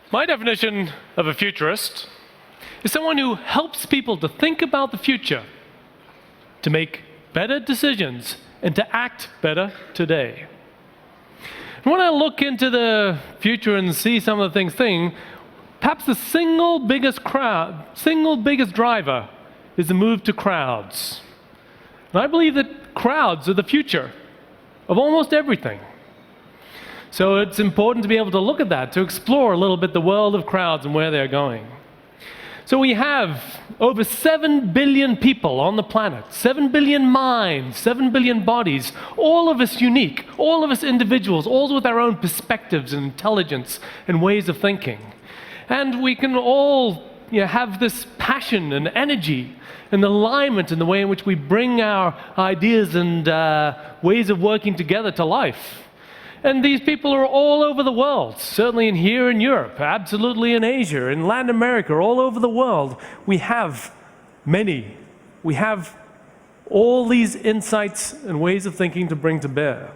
My definition of a futurist is someone who helps people to think about the future, to make better decisions, and to act better today. And when I look into the future and see some of the things, perhaps the single biggest driver is the move to crowds. And I believe that crowds are the future of almost everything. So it's important to be able to look at that, to explore a little bit the world of crowds and where they're going. So we have over 7 billion people on the planet, 7 billion minds, 7 billion bodies, all of us unique, all of us individuals, all with our own perspectives and intelligence and ways of thinking. And we can all have this passion and energy and alignment in the way in which we bring our ideas and ways of working together to life. And these people are all over the world, certainly here in Europe, absolutely in Asia, in Latin America, all over the world. We have many. We have all these insights and ways of thinking to bring to bear.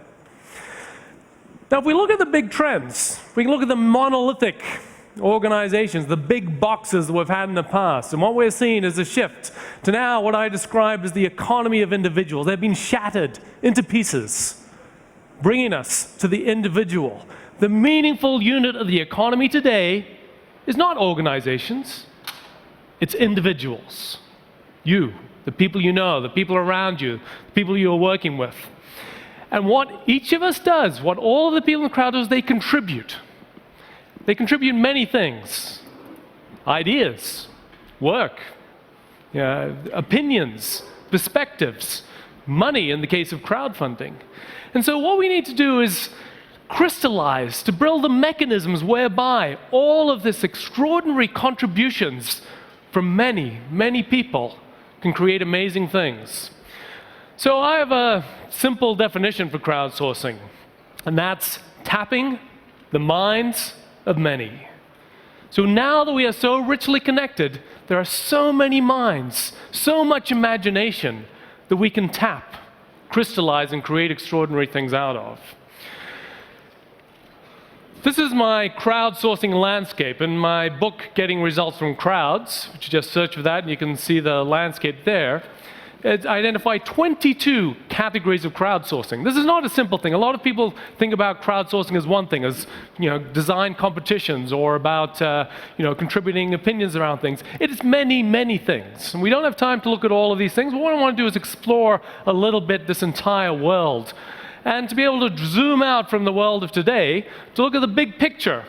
Now, if we look at the big trends, we can look at the monolithic organizations, the big boxes that we've had in the past. And what we're seeing is a shift to now what I describe as the economy of individuals. They've been shattered into pieces, bringing us to the individual. The meaningful unit of the economy today is not organizations, it's individuals. You, the people you know, the people around you, the people you're working with. And what each of us does, what all of the people in the crowd do, is they contribute. They contribute many things. Ideas, work, opinions, perspectives, money in the case of crowdfunding. And so what we need to do is crystallize, to build the mechanisms whereby all of this extraordinary contributions from many, many people can create amazing things. So I have a simple definition for crowdsourcing, and that's tapping the minds of many. So now that we are so richly connected, there are so many minds, so much imagination that we can tap, crystallize, and create extraordinary things out of. This is my crowdsourcing landscape. In my book, Getting Results from Crowds, which you just search for that and you can see the landscape there, I identify 22 categories of crowdsourcing. This is not a simple thing. A lot of people think about crowdsourcing as one thing, as design competitions or about contributing opinions around things. It is many, many things. And we don't have time to look at all of these things, but what I want to do is explore a little bit this entire world. And to be able to zoom out from the world of today, to look at the big picture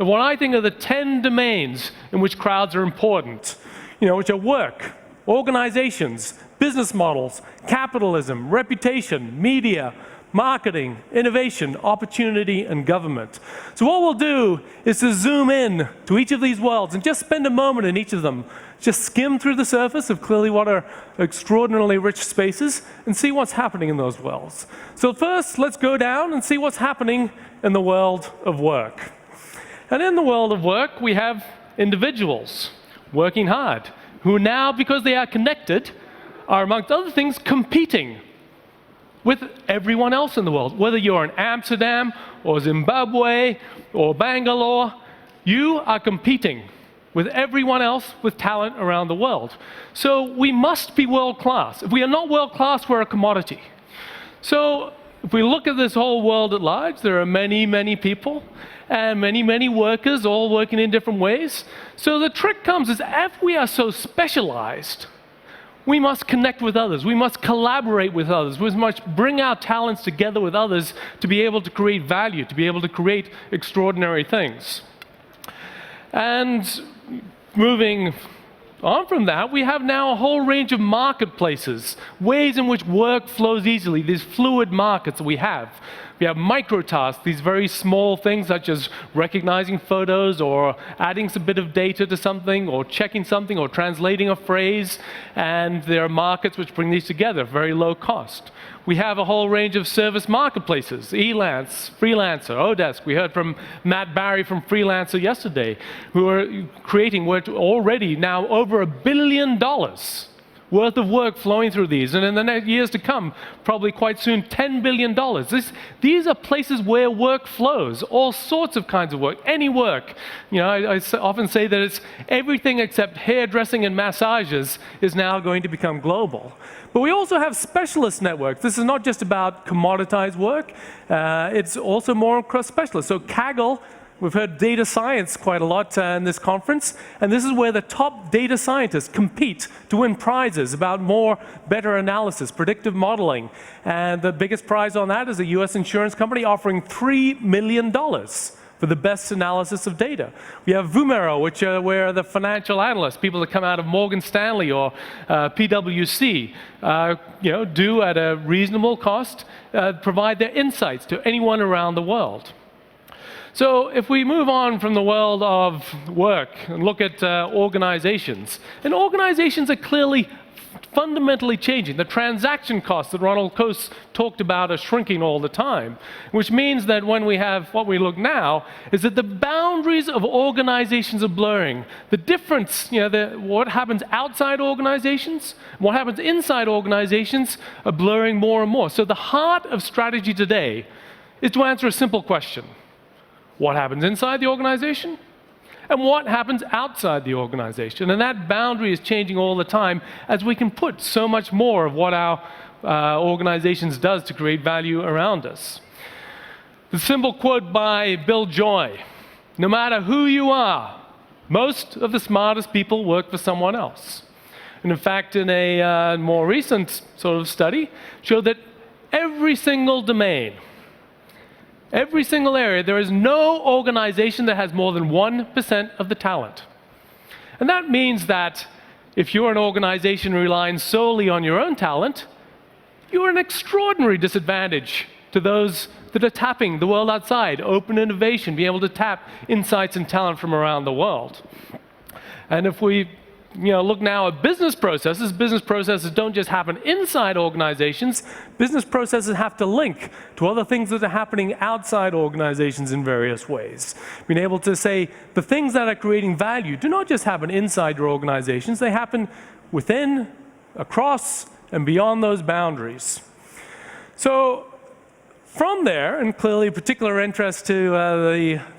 of what I think are the 10 domains in which crowds are important, which are work, organizations, business models, capitalism, reputation, media, marketing, innovation, opportunity, and government. So what we'll do is to zoom in to each of these worlds and just spend a moment in each of them. Just skim through the surface of clearly what are extraordinarily rich spaces and see what's happening in those worlds. So first, let's go down and see what's happening in the world of work. And in the world of work, we have individuals working hard, who now, because they are connected, are, amongst other things, competing with everyone else in the world. Whether you're in Amsterdam or Zimbabwe or Bangalore, you are competing with everyone else with talent around the world. So we must be world class. If we are not world class, we're a commodity. So if we look at this whole world at large, there are many, many people and many, many workers all working in different ways. So the trick comes is if we are so specialized, we must connect with others. We must collaborate with others. We must bring our talents together with others to be able to create value, to be able to create extraordinary things. And moving on from that, we have now a whole range of marketplaces, ways in which work flows easily, these fluid markets that we have. We have microtasks, these very small things such as recognizing photos or adding a bit of data to something or checking something or translating a phrase, and there are markets which bring these together, very low cost. We have a whole range of service marketplaces, Elance, Freelancer, Odesk. We heard from Matt Barry from Freelancer yesterday, who are creating already now over $1 billion worth of work flowing through these, and in the next years to come, probably quite soon, $10 billion. These are places where work flows, all sorts of kinds of work, any work. You know, I often say that it's everything except hairdressing and massages is now going to become global. But we also have specialist networks. This is not just about commoditized work, it's also more across specialists. So Kaggle, we've heard data science quite a lot in this conference, and this is where the top data scientists compete to win prizes about better analysis, predictive modeling. And the biggest prize on that is a US insurance company offering $3 million for the best analysis of data. We have Vumero, where the financial analysts, people that come out of Morgan Stanley or PwC, do at a reasonable cost, provide their insights to anyone around the world. So if we move on from the world of work and look at organizations, and organizations are clearly fundamentally changing. The transaction costs that Ronald Coase talked about are shrinking all the time, which means that when we have what we look now is that the boundaries of organizations are blurring. The difference, what happens outside organizations, what happens inside organizations are blurring more and more. So the heart of strategy today is to answer a simple question. What happens inside the organization? And what happens outside the organization? And that boundary is changing all the time as we can put so much more of what our organizations does to create value around us. The simple quote by Bill Joy, no matter who you are, most of the smartest people work for someone else. And in fact, in a more recent sort of study, showed that every single domain, every single area, there is no organization that has more than 1% of the talent. And that means that if you're an organization relying solely on your own talent, you're an extraordinary disadvantage to those that are tapping the world outside, open innovation, being able to tap insights and talent from around the world. And if we look now at business processes don't just happen inside organizations. Business processes have to link to other things that are happening outside organizations in various ways. Being able to say the things that are creating value do not just happen inside your organizations, they happen within, across, and beyond those boundaries. So from there, and clearly particular interest to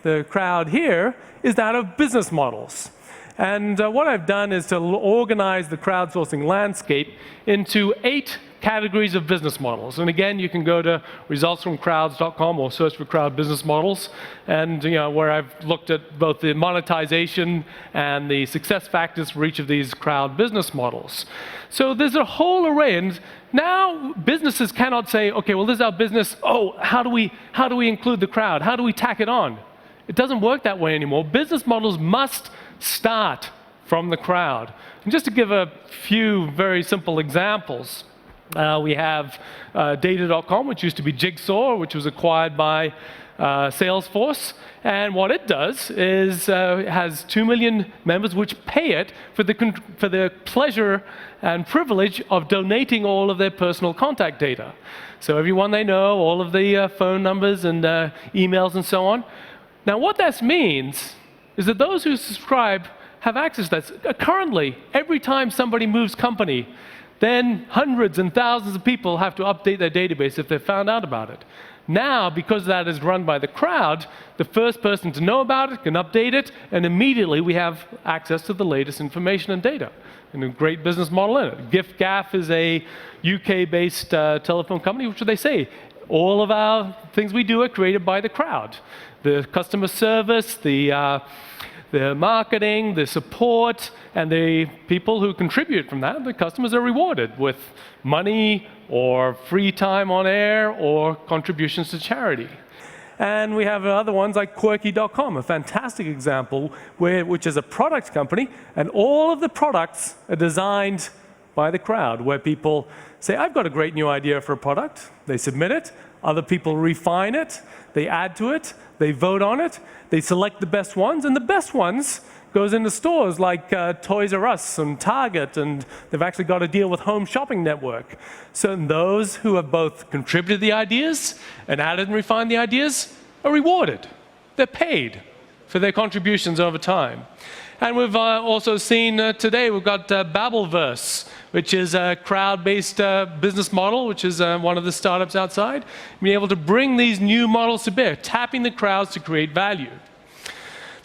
the crowd here, is that of business models. And what I've done is to organize the crowdsourcing landscape into 8 categories of business models. And again, you can go to resultsfromcrowds.com or search for crowd business models, and where I've looked at both the monetization and the success factors for each of these crowd business models. So there's a whole array, and now businesses cannot say, okay, well, this is our business. Oh, how do we include the crowd? How do we tack it on? It doesn't work that way anymore. Business models must start from the crowd. And just to give a few very simple examples, we have data.com, which used to be Jigsaw, which was acquired by Salesforce. And what it does is it has 2 million members which pay it for the pleasure and privilege of donating all of their personal contact data. So everyone they know, all of the phone numbers and emails and so on. Now what that means is that those who subscribe have access to that. Currently, every time somebody moves company, then hundreds and thousands of people have to update their database if they've found out about it. Now, because that is run by the crowd, the first person to know about it can update it, and immediately we have access to the latest information and data. And a great business model in it. GIF-GAF is a UK-based telephone company, which they say, all of our things we do are created by the crowd. The customer service, the marketing, the support, and the people who contribute from that, the customers are rewarded with money or free time on air or contributions to charity. And we have other ones like Quirky.com, a fantastic example, which is a product company, and all of the products are designed by the crowd, where people say, I've got a great new idea for a product. They submit it. Other people refine it. They add to it. They vote on it. They select the best ones, and the best ones goes into stores like Toys R Us and Target, and they've actually got a deal with Home Shopping Network. So those who have both contributed the ideas and added and refined the ideas are rewarded. They're paid for their contributions over time. And we've also seen today, we've got Babelverse, which is a crowd-based business model, which is one of the startups outside, being able to bring these new models to bear, tapping the crowds to create value.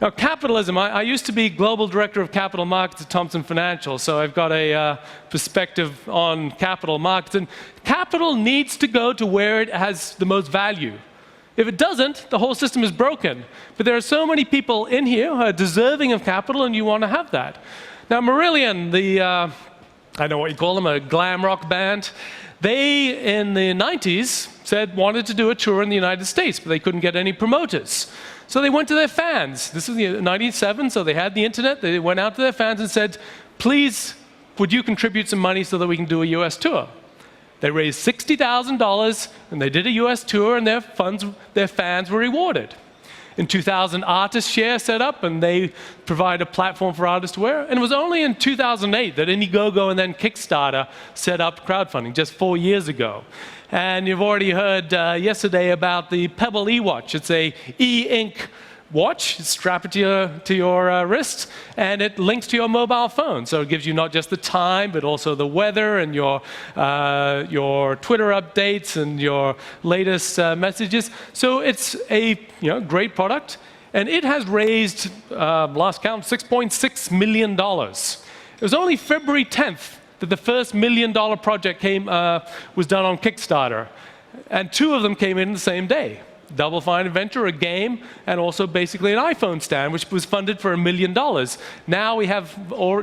Now, capitalism, I used to be global director of capital markets at Thomson Financial, so I've got a perspective on capital markets. And capital needs to go to where it has the most value. If it doesn't, the whole system is broken. But there are so many people in here who are deserving of capital, and you want to have that. Now, Marillion, I don't know what you call them, a glam rock band, they, in the 90s, wanted to do a tour in the United States, but they couldn't get any promoters. So they went to their fans. This was in 97, so they had the internet. They went out to their fans and said, please, would you contribute some money so that we can do a US tour? They raised $60,000, and they did a US tour, and their fans were rewarded. In 2000, Artist Share set up, and they provide a platform for artists to wear. And it was only in 2008 that Indiegogo and then Kickstarter set up crowdfunding, just 4 years ago. And you've already heard yesterday about the Pebble e-watch. It's a e-ink watch. You strap it to your wrist, and it links to your mobile phone. So it gives you not just the time, but also the weather and your Twitter updates and your latest messages. So it's a great product, and it has raised, last count, $6.6 million. It was only February 10th that the first $1 million project was done on Kickstarter, and 2 of them came in the same day. Double Fine Adventure, a game, and also basically an iPhone stand, which was funded for $1 million. Now we have,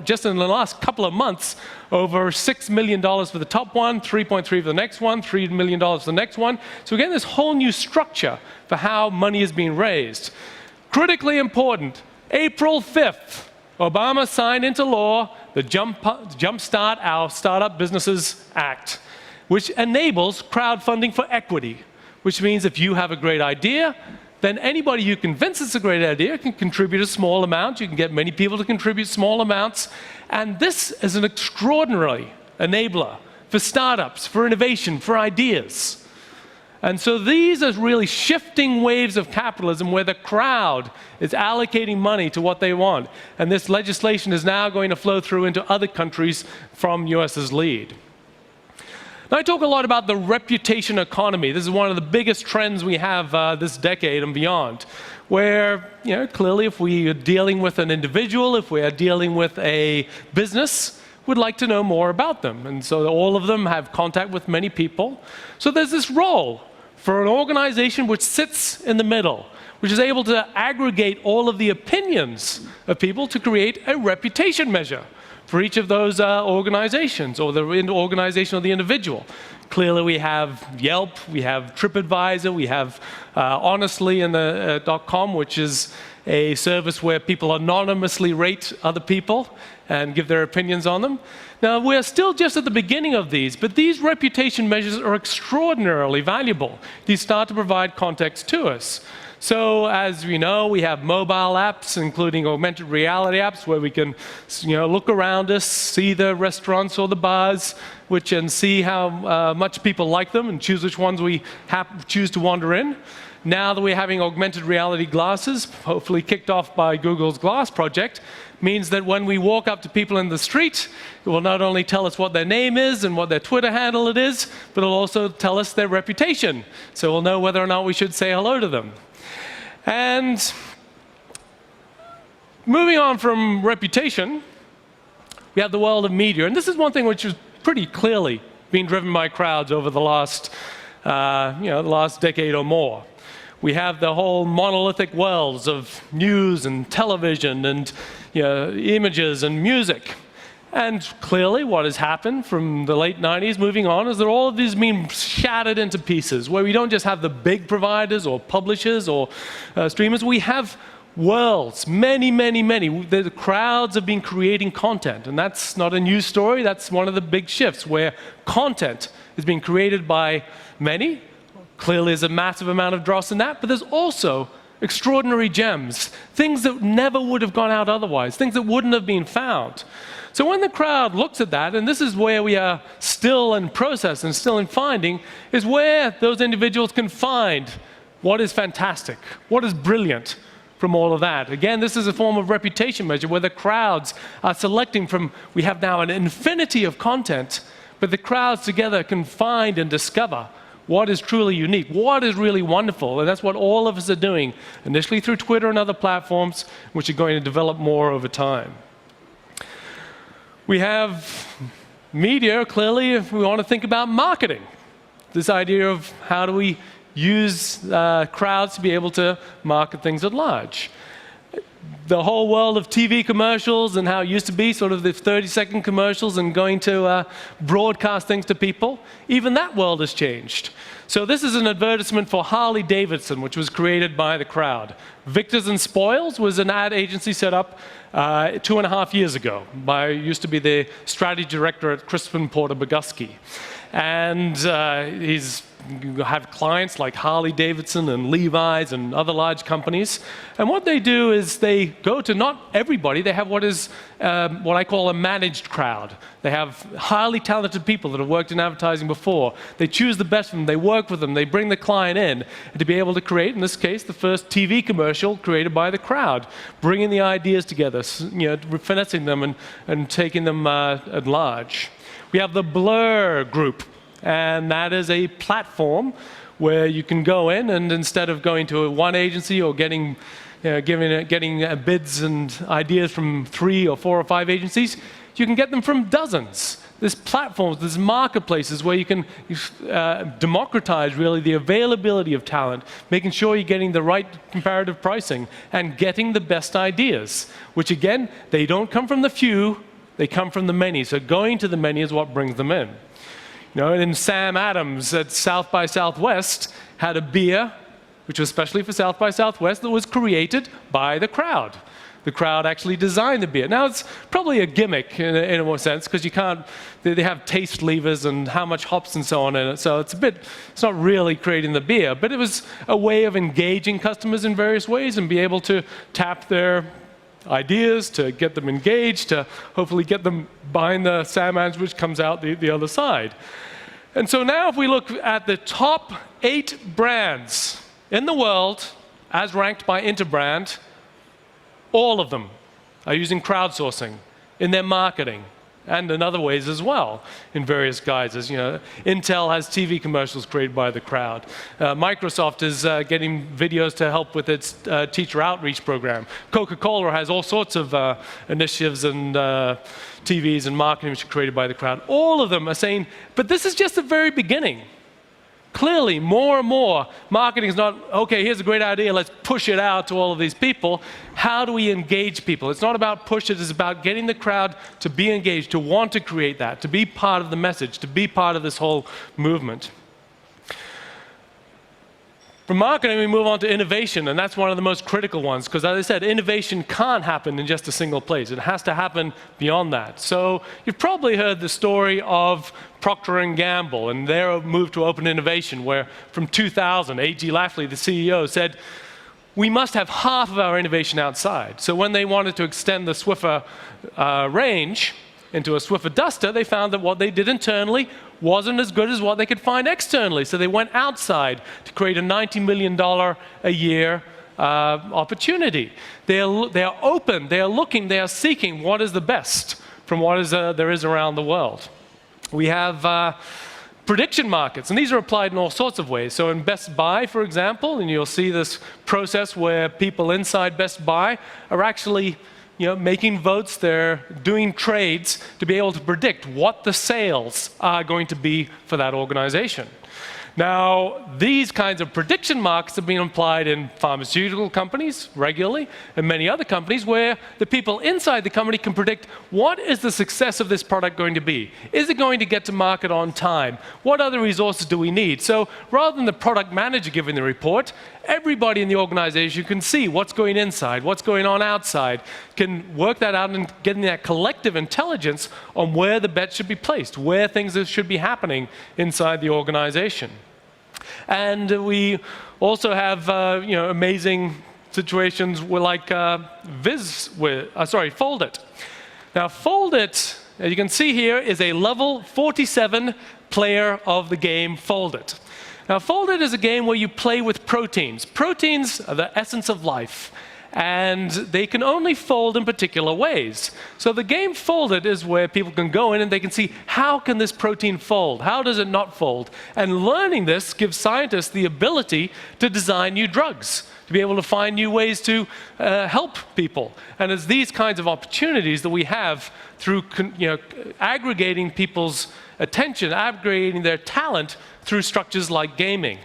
just in the last couple of months, over $6 million for the top one, 3.3 for the next one, $3 million for the next one. So we're getting this whole new structure for how money is being raised. Critically important, April 5th, Obama signed into law the Jumpstart Our Startup Businesses Act, which enables crowdfunding for equity. Which means if you have a great idea, then anybody you convince it's a great idea can contribute a small amount. You can get many people to contribute small amounts. And this is an extraordinary enabler for startups, for innovation, for ideas. And so these are really shifting waves of capitalism where the crowd is allocating money to what they want. And this legislation is now going to flow through into other countries from US's lead. Now, I talk a lot about the reputation economy. This is one of the biggest trends we have this decade and beyond, where clearly if we are dealing with an individual, if we are dealing with a business, we'd like to know more about them. And so all of them have contact with many people. So there's this role for an organization which sits in the middle, which is able to aggregate all of the opinions of people to create a reputation measure for each of those organizations, or the organization or the individual. Clearly, we have Yelp, we have TripAdvisor, we have Honestly and the .com, which is a service where people anonymously rate other people and give their opinions on them. Now, we're still just at the beginning of these, but these reputation measures are extraordinarily valuable. These start to provide context to us. So, as we know, we have mobile apps, including augmented reality apps, where we can look around us, see the restaurants or the bars, and see how much people like them and choose which ones we choose to wander in. Now that we're having augmented reality glasses, hopefully kicked off by Google's Glass project, means that when we walk up to people in the street, it will not only tell us what their name is and what their Twitter handle it is, but it'll also tell us their reputation. So we'll know whether or not we should say hello to them. And moving on from reputation, we have the world of media. And this is one thing which is pretty clearly being driven by crowds over the last decade or more. We have the whole monolithic worlds of news and television and images and music. And clearly what has happened from the late 90s moving on is that all of these have been shattered into pieces, where we don't just have the big providers or publishers or streamers, we have worlds, many. The crowds have been creating content, and that's not a news story, that's one of the big shifts, where content is being created by many. Clearly there's a massive amount of dross in that, but there's also extraordinary gems, things that never would have gone out otherwise, things that wouldn't have been found. So when the crowd looks at that, and this is where we are still in process and still in finding, is where those individuals can find what is fantastic, what is brilliant, from all of that. Again, this is a form of reputation measure where the crowds are selecting from, we have now an infinity of content, but the crowds together can find and discover what is truly unique, what is really wonderful, and that's what all of us are doing, initially through Twitter and other platforms, which are going to develop more over time. We have media, clearly, if we want to think about marketing. This idea of how do we use crowds to be able to market things at large. The whole world of TV commercials and how it used to be sort of the 30-second commercials and going to broadcast things to people, even that world has changed. So this is an advertisement for Harley Davidson, which was created by the crowd. Victors and Spoils was an ad agency set up 2.5 years ago by, used to be the strategy director at Crispin Porter Bogusky. And he's have clients like Harley Davidson and Levi's and other large companies. And what they do is they go to not everybody. They have what I call a managed crowd. They have highly talented people that have worked in advertising before. They choose the best of them. They work with them. They bring the client in to be able to create, in this case, the first TV commercial created by the crowd, bringing the ideas together, finessing them and taking them at large. We have the Blur Group. And that is a platform where you can go in and instead of going to one agency or getting bids and ideas from 3 or 4 or 5 agencies, you can get them from dozens. There's platforms, there's marketplaces where you can democratize really the availability of talent, making sure you're getting the right comparative pricing and getting the best ideas, which again, they don't come from the few, they come from the many. So going to the many is what brings them in. You know, and Sam Adams at South by Southwest had a beer, which was specially for South by Southwest, that was created by the crowd. The crowd actually designed the beer. Now, it's probably a gimmick in a more sense, because you can't, they have taste levers and how much hops and so on in it, so it's not really creating the beer, but it was a way of engaging customers in various ways and be able to tap their ideas, to get them engaged, to hopefully get them buying the Sam Adams, which comes out the other side. And so now if we look at the top 8 brands in the world, as ranked by Interbrand, all of them are using crowdsourcing in their marketing and in other ways as well, in various guises. You know, Intel has TV commercials created by the crowd. Microsoft is getting videos to help with its teacher outreach program. Coca-Cola has all sorts of initiatives and TVs and marketing which are created by the crowd. All of them are saying, but this is just the very beginning. Clearly, more and more, marketing is not, okay, here's a great idea, let's push it out to all of these people. How do we engage people? It's not about push it, it's about getting the crowd to be engaged, to want to create that, to be part of the message, to be part of this whole movement. From marketing, we move on to innovation, and that's one of the most critical ones, because as I said, innovation can't happen in just a single place. It has to happen beyond that. So you've probably heard the story of Procter & Gamble and their move to open innovation, where from 2000, A.G. Lafley, the CEO, said, we must have half of our innovation outside. So when they wanted to extend the Swiffer range into a Swiffer duster, they found that what they did internally wasn't as good as what they could find externally. So they went outside to create a $90 million a year opportunity. They are open, they are looking, they are seeking what is the best from what there is around the world. We have prediction markets, and these are applied in all sorts of ways. So in Best Buy, for example, and you'll see this process where people inside Best Buy are actually making votes, they're doing trades to be able to predict what the sales are going to be for that organization. Now, these kinds of prediction markets have been applied in pharmaceutical companies regularly and many other companies where the people inside the company can predict what is the success of this product going to be? Is it going to get to market on time? What other resources do we need? So rather than the product manager giving the report, everybody in the organization can see what's going inside, what's going on outside, can work that out and getting that collective intelligence on where the bets should be placed, where things should be happening inside the organization. And we also have amazing situations where like Foldit. Now Foldit, as you can see here, is a level 47 player of the game Foldit. Now Foldit is a game where you play with proteins. Proteins are the essence of life. and they can only fold in particular ways. So the game Folded is where people can go in and they can see, how can this protein fold? How does it not fold? And learning this gives scientists the ability to design new drugs, to be able to find new ways to help people. And it's these kinds of opportunities that we have through aggregating people's attention, aggregating their talent through structures like gaming.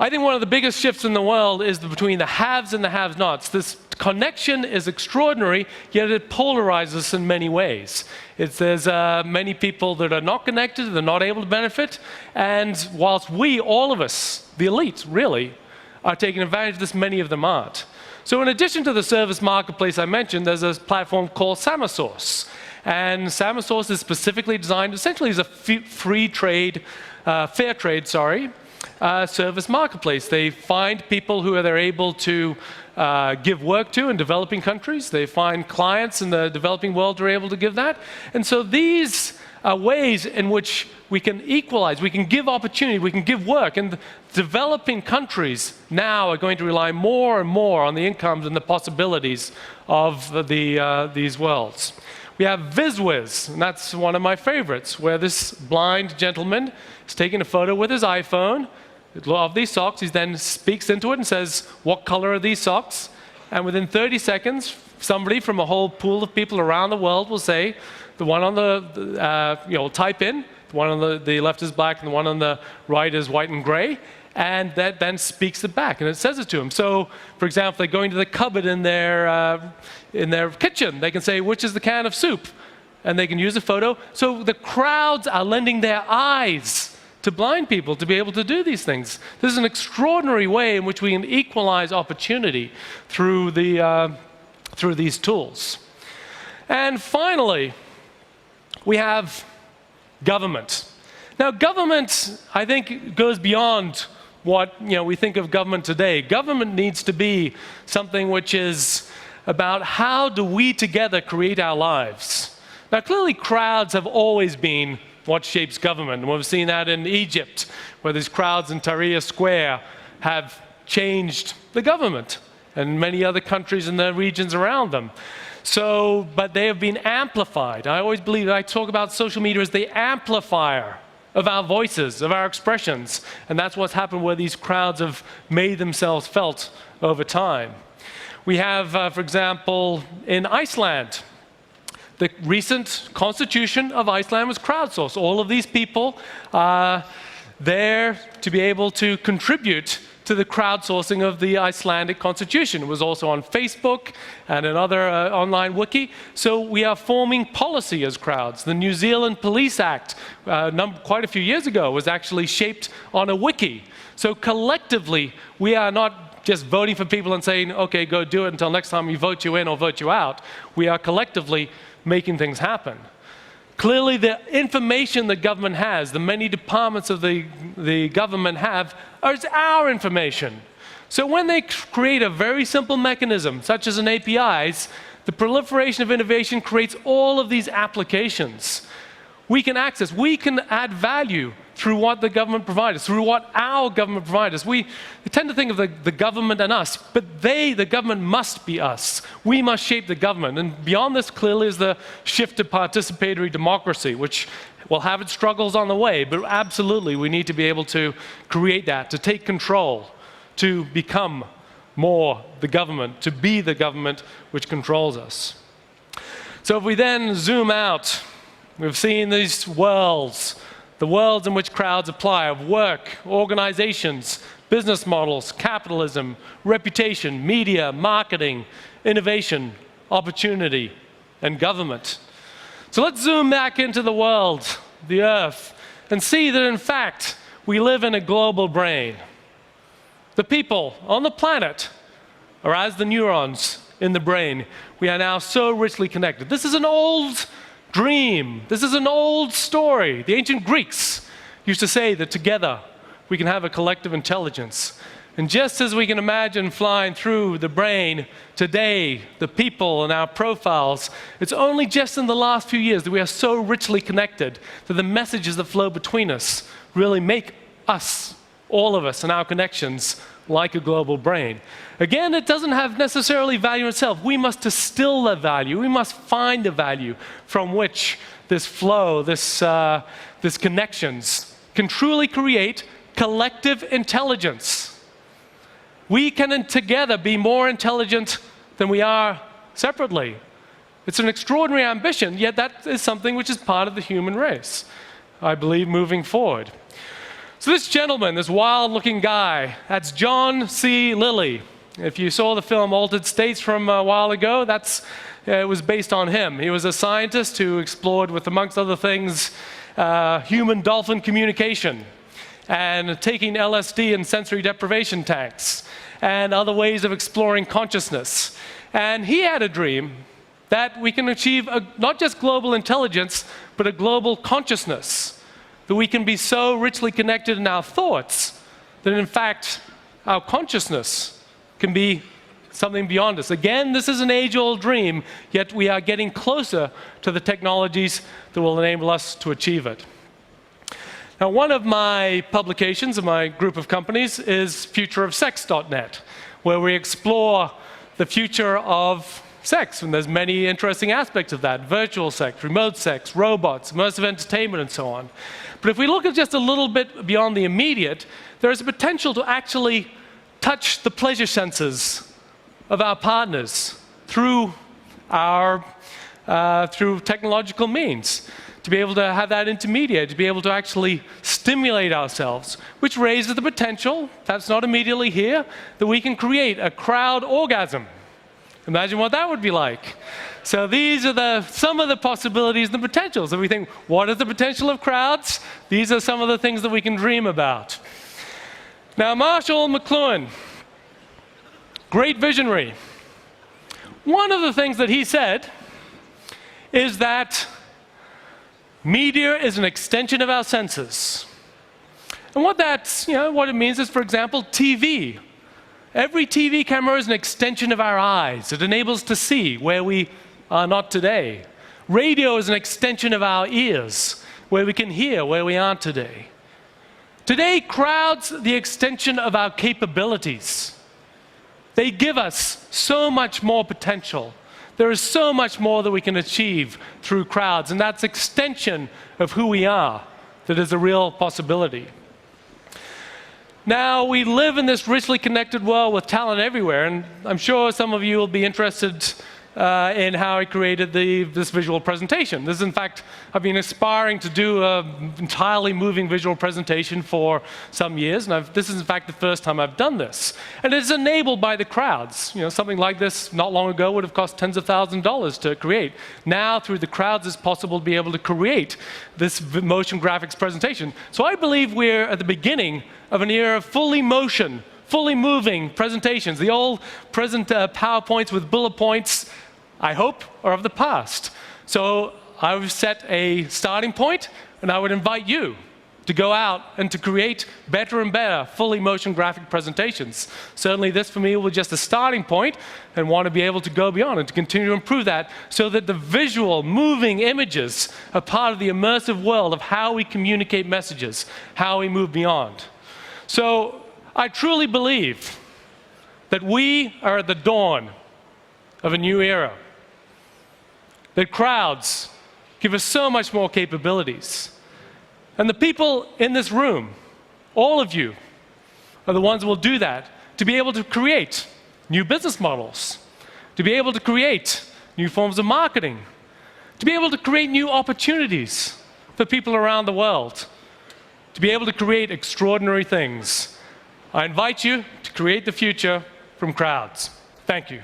I think one of the biggest shifts in the world is between the haves and the have-nots. This connection is extraordinary, yet it polarizes in many ways. There's many people that are not connected, they're not able to benefit, and whilst we, all of us, the elite, really, are taking advantage of this, many of them aren't. So in addition to the service marketplace I mentioned, there's a platform called Samasource. And Samasource is specifically designed essentially as a fair trade, service marketplace. They find people who they're able to give work to in developing countries. They find clients in the developing world who are able to give that. And so these are ways in which we can equalize, we can give opportunity, we can give work. And developing countries now are going to rely more and more on the incomes and the possibilities of these worlds. We have VizWiz, and that's one of my favorites, where this blind gentleman is taking a photo with his iPhone of these socks. He then speaks into it and says, what color are these socks? And within 30 seconds, somebody from a whole pool of people around the world will say, the one on type in, the one on the left is black and the one on the right is white and gray. And that then speaks it back, and it says it to them. So, for example, they go into the cupboard in their kitchen. They can say, which is the can of soup? And they can use a photo. So the crowds are lending their eyes to blind people to be able to do these things. This is an extraordinary way in which we can equalize opportunity through these tools. And finally, we have government. Now, government, I think, goes beyond what we think of government today. Government needs to be something which is about how do we together create our lives. Now, clearly, crowds have always been what shapes government. And we've seen that in Egypt, where these crowds in Tahrir Square have changed the government, and many other countries in the regions around them. So, but they have been amplified. I always believe that I talk about social media as the amplifier of our voices, of our expressions. And that's what's happened where these crowds have made themselves felt over time. We have, for example, in Iceland, the recent constitution of Iceland was crowdsourced. All of these people are there to be able to contribute to the crowdsourcing of the Icelandic constitution. It was also on Facebook and another online wiki. So we are forming policy as crowds. The New Zealand Police Act, quite a few years ago, was actually shaped on a wiki. So collectively, we are not just voting for people and saying, okay, go do it until next time we vote you in or vote you out. We are collectively making things happen. Clearly, the information the government has, the many departments of the government have, is our information. So when they create a very simple mechanism, such as an APIs, the proliferation of innovation creates all of these applications. We can access, we can add value through what the government provides us, through what our government provides us. We tend to think of the government and us, but the government must be us. We must shape the government. And beyond this clearly is the shift to participatory democracy, which will have its struggles on the way, but absolutely we need to be able to create that, to take control, to become more the government, to be the government which controls us. So if we then zoom out, we've seen these worlds, the worlds in which crowds apply of work, organizations, business models, capitalism, reputation, media, marketing, innovation, opportunity, and government. So let's zoom back into the world, the Earth, and see that in fact, we live in a global brain. The people on the planet are as the neurons in the brain. We are now so richly connected. This is an old dream. This is an old story. The ancient Greeks used to say that together we can have a collective intelligence. And just as we can imagine flying through the brain today, the people and our profiles, it's only just in the last few years that we are so richly connected that the messages that flow between us really make us, all of us, and our connections like a global brain. Again, it doesn't have necessarily value in itself. We must distill the value. We must find the value from which this flow, this connections can truly create collective intelligence. We can together be more intelligent than we are separately. It's an extraordinary ambition, yet that is something which is part of the human race, I believe, moving forward. So this gentleman, this wild-looking guy, that's John C. Lilly. If you saw the film Altered States from a while ago, it was based on him. He was a scientist who explored, with amongst other things, human-dolphin communication and taking LSD and sensory deprivation tanks and other ways of exploring consciousness. And he had a dream that we can achieve not just global intelligence, but a global consciousness, that we can be so richly connected in our thoughts that in fact our consciousness can be something beyond us. Again, this is an age-old dream, yet we are getting closer to the technologies that will enable us to achieve it. Now, one of my publications of my group of companies is futureofsex.net, where we explore the future of sex, and there's many interesting aspects of that: virtual sex, remote sex, robots, immersive entertainment, and so on. But if we look at just a little bit beyond the immediate, there is a potential to actually touch the pleasure senses of our partners through technological means, to be able to have that intermediate, to be able to actually stimulate ourselves, which raises the potential, that's not immediately here, that we can create a crowd orgasm. Imagine what that would be like. So these are some of the possibilities and the potentials. And we think, what is the potential of crowds? These are some of the things that we can dream about. Now, Marshall McLuhan, great visionary. One of the things that he said is that media is an extension of our senses. And what it means is, for example, TV. Every TV camera is an extension of our eyes. It enables us to see where we are not today. Radio is an extension of our ears, where we can hear where we aren't today. Today, crowds are the extension of our capabilities. They give us so much more potential. There is so much more that we can achieve through crowds, and that's extension of who we are that is a real possibility. Now, we live in this richly connected world with talent everywhere, and I'm sure some of you will be interested in how I created this visual presentation. This is, in fact, I've been aspiring to do an entirely moving visual presentation for some years, and this is, in fact, the first time I've done this. And it's enabled by the crowds. Something like this not long ago would have cost tens of thousands of dollars to create. Now, through the crowds, it's possible to be able to create this motion graphics presentation. So I believe we're at the beginning of an era of fully motion, fully moving presentations. The old present PowerPoints with bullet points, I hope, are of the past. So I've set a starting point, and I would invite you to go out and to create better and better fully motion graphic presentations. Certainly this for me was just a starting point, and want to be able to go beyond and to continue to improve that so that the visual moving images are part of the immersive world of how we communicate messages, how we move beyond. So I truly believe that we are at the dawn of a new era. That crowds give us so much more capabilities. And the people in this room, all of you, are the ones who will do that, to be able to create new business models, to be able to create new forms of marketing, to be able to create new opportunities for people around the world, to be able to create extraordinary things. I invite you to create the future from crowds. Thank you.